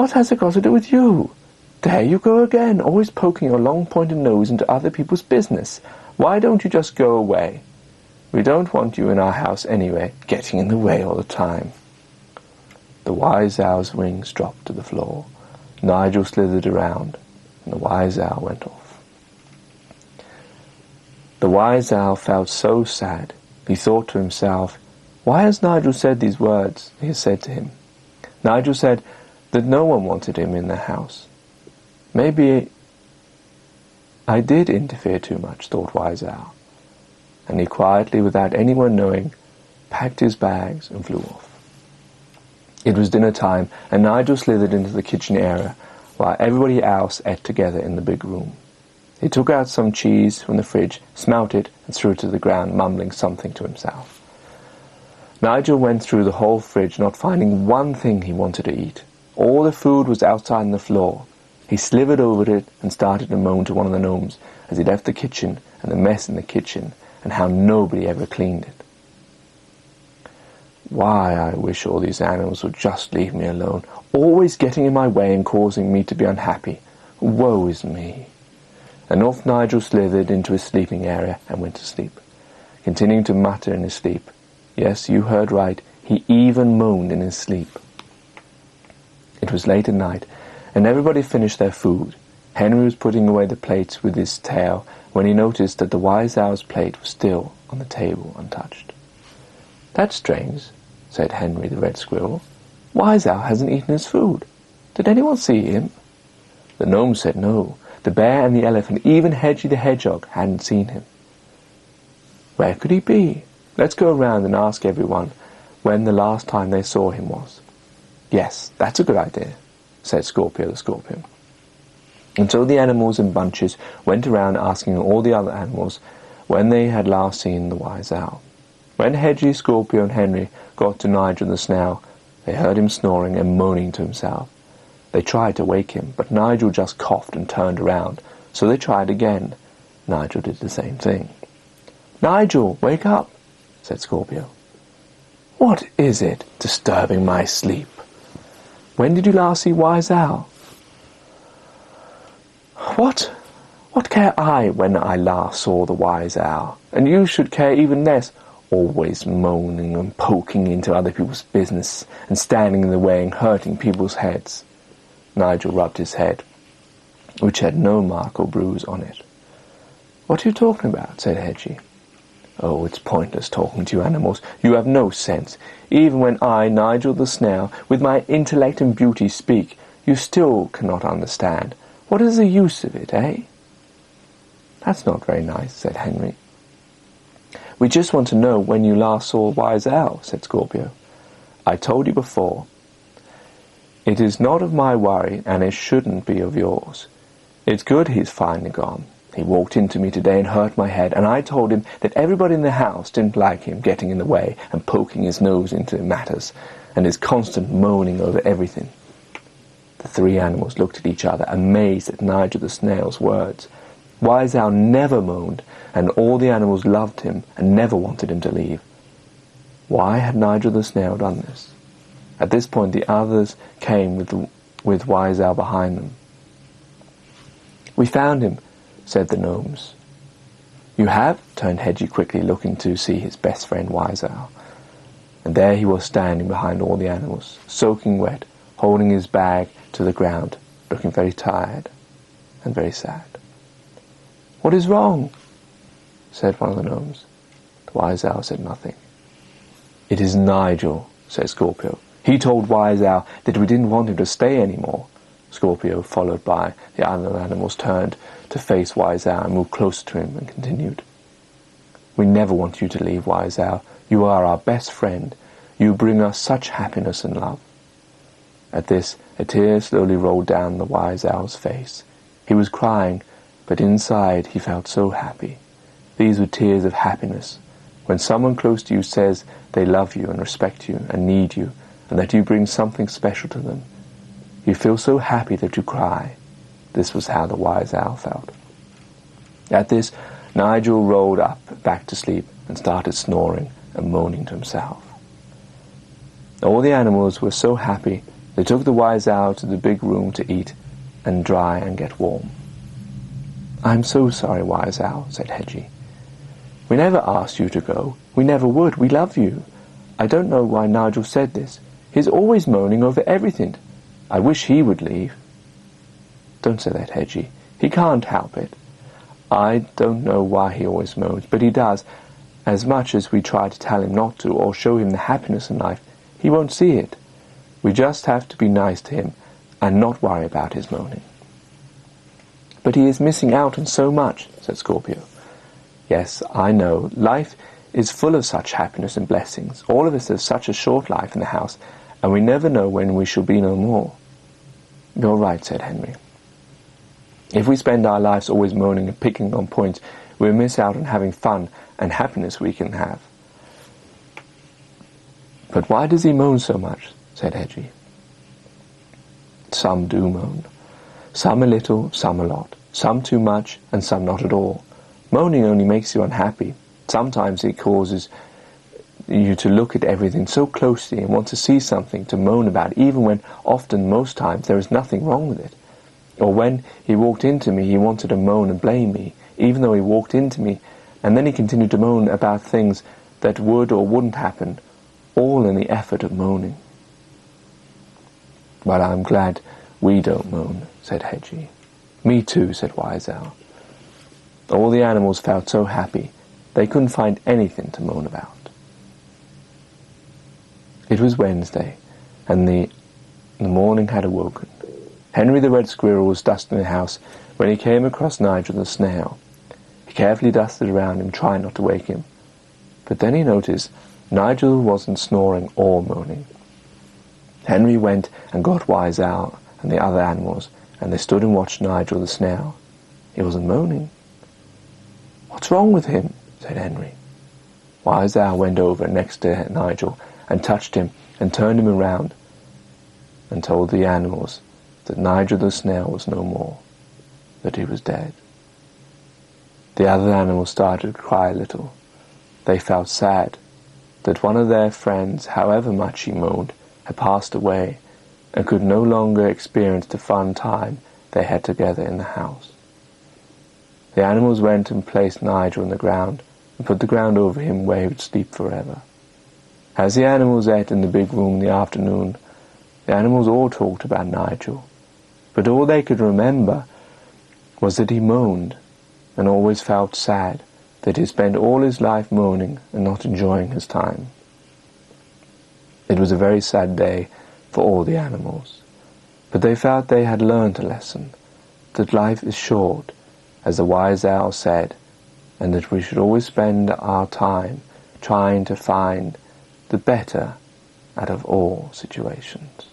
What has it got to do with you? There you go again, always poking your long-pointed nose into other people's business. Why don't you just go away? We don't want you in our house anyway, getting in the way all the time." The wise owl's wings dropped to the floor. Nigel slithered around, and the wise owl went off. The wise owl felt so sad. He thought to himself, "Why has Nigel said these words he has said to him?" Nigel said that no one wanted him in the house. "Maybe I did interfere too much," thought Wise Owl, and he quietly, without anyone knowing, packed his bags and flew off. It was dinner time, and Nigel slithered into the kitchen area, while everybody else ate together in the big room. He took out some cheese from the fridge, smelt it, and threw it to the ground, mumbling something to himself. Nigel went through the whole fridge, not finding one thing he wanted to eat. All the food was outside on the floor. He slithered over it and started to moan to one of the gnomes as he left the kitchen and the mess in the kitchen and how nobody ever cleaned it. "Why, I wish all these animals would just leave me alone, always getting in my way and causing me to be unhappy. Woe is me." And off Nigel slithered into his sleeping area and went to sleep, continuing to mutter in his sleep. Yes, you heard right, he even moaned in his sleep. It was late at night, and everybody finished their food. Henry was putting away the plates with his tail when he noticed that the wise owl's plate was still on the table untouched. "That's strange," said Henry the red squirrel. "Wise Owl hasn't eaten his food. Did anyone see him?" The gnomes said no. The bear and the elephant, even Hedgie the hedgehog, hadn't seen him. "Where could he be? Let's go around and ask everyone when the last time they saw him was." "Yes, that's a good idea," said Scorpio the scorpion. And so the animals in bunches went around asking all the other animals when they had last seen the wise owl. When Hedgie, Scorpio, and Henry got to Nigel the Snail, they heard him snoring and moaning to himself. They tried to wake him, but Nigel just coughed and turned around, so they tried again. Nigel did the same thing. "Nigel, wake up," said Scorpio. "What is it, disturbing my sleep? When did you last see Wise Owl?" What care I when I last saw the Wise Owl? And you should care even less, always moaning and poking into other people's business and standing in the way and hurting people's heads." Nigel rubbed his head, which had no mark or bruise on it. "What are you talking about?" said Hedgie. "Oh, it's pointless talking to you animals. You have no sense. Even when I, Nigel the Snail, with my intellect and beauty speak, you still cannot understand. What is the use of it, eh?" "That's not very nice," said Henry. "We just want to know when you last saw Wise Owl," said Scorpio. "I told you before. It is not of my worry, and it shouldn't be of yours. It's good he's finally gone. He walked into me today and hurt my head, and I told him that everybody in the house didn't like him getting in the way and poking his nose into matters, and his constant moaning over everything." The three animals looked at each other, amazed at Nigel the Snail's words. Wise Owl never moaned, and all the animals loved him and never wanted him to leave. Why had Nigel the Snail done this? At this point the others came with Wise Owl behind them. "We found him," said the gnomes. "You have?" turned Hedgie quickly, looking to see his best friend Wise Owl. And there he was standing behind all the animals, soaking wet, holding his bag to the ground, looking very tired and very sad. "What is wrong?" said one of the gnomes. The Wise Owl said nothing. "It is Nigel," said Scorpio. "He told Wise Owl that we didn't want him to stay anymore." Scorpio, followed by the other animals, turned to face Wise Owl and moved closer to him and continued. "We never want you to leave, Wise Owl. You are our best friend. You bring us such happiness and love." At this, a tear slowly rolled down the Wise Owl's face. He was crying, but inside he felt so happy. These were tears of happiness. When someone close to you says they love you and respect you and need you, and that you bring something special to them, you feel so happy that you cry. This was how the Wise Owl felt. At this, Nigel rolled up back to sleep and started snoring and moaning to himself. All the animals were so happy They took the wise owl to the big room to eat and dry and get warm. "I'm so sorry, Wise Owl," said Hedgie. "We never asked you to go. We never would. We love you. I don't know why Nigel said this. He's always moaning over everything. I wish he would leave." "Don't say that, Hedgie. He can't help it. I don't know why he always moans, but he does. As much as we try to tell him not to, or show him the happiness in life, he won't see it. We just have to be nice to him and not worry about his moaning." "But he is missing out on so much," said Scorpio. "Yes, I know. Life is full of such happiness and blessings. All of us have such a short life in the house, and we never know when we shall be no more." "You're right," said Henry. "If we spend our lives always moaning and picking on points, we'll miss out on having fun and happiness we can have." "But why does he moan so much?" said Hedgie. "Some do moan. Some a little, some a lot. Some too much, and some not at all. Moaning only makes you unhappy. Sometimes it causes you to look at everything so closely and want to see something to moan about, even when often, most times, there is nothing wrong with it. Or when he walked into me, he wanted to moan and blame me, even though he walked into me, and then he continued to moan about things that would or wouldn't happen, all in the effort of moaning." "Well, I'm glad we don't moan," said Hedgie. "Me too," said Wise Owl. All the animals felt so happy they couldn't find anything to moan about. It was Wednesday, and the morning had awoken. Henry the Red Squirrel was dusting the house when he came across Nigel the Snail. He carefully dusted around him, trying not to wake him. But then he noticed Nigel wasn't snoring or moaning. Henry went and got Wise Owl and the other animals, and they stood and watched Nigel the Snail. He wasn't moaning. "What's wrong with him?" said Henry. Wise Owl went over next to Nigel and touched him and turned him around and told the animals that Nigel the Snail was no more, that he was dead. The other animals started to cry a little. They felt sad that one of their friends, however much he moaned, had passed away and could no longer experience the fun time they had together in the house. The animals went and placed Nigel on the ground and put the ground over him where he would sleep forever. As the animals ate in the big room in the afternoon, the animals all talked about Nigel, but all they could remember was that he moaned and always felt sad that he spent all his life moaning and not enjoying his time. It was a very sad day for all the animals, but they felt they had learned a lesson, that life is short, as the Wise Owl said, and that we should always spend our time trying to find the better out of all situations.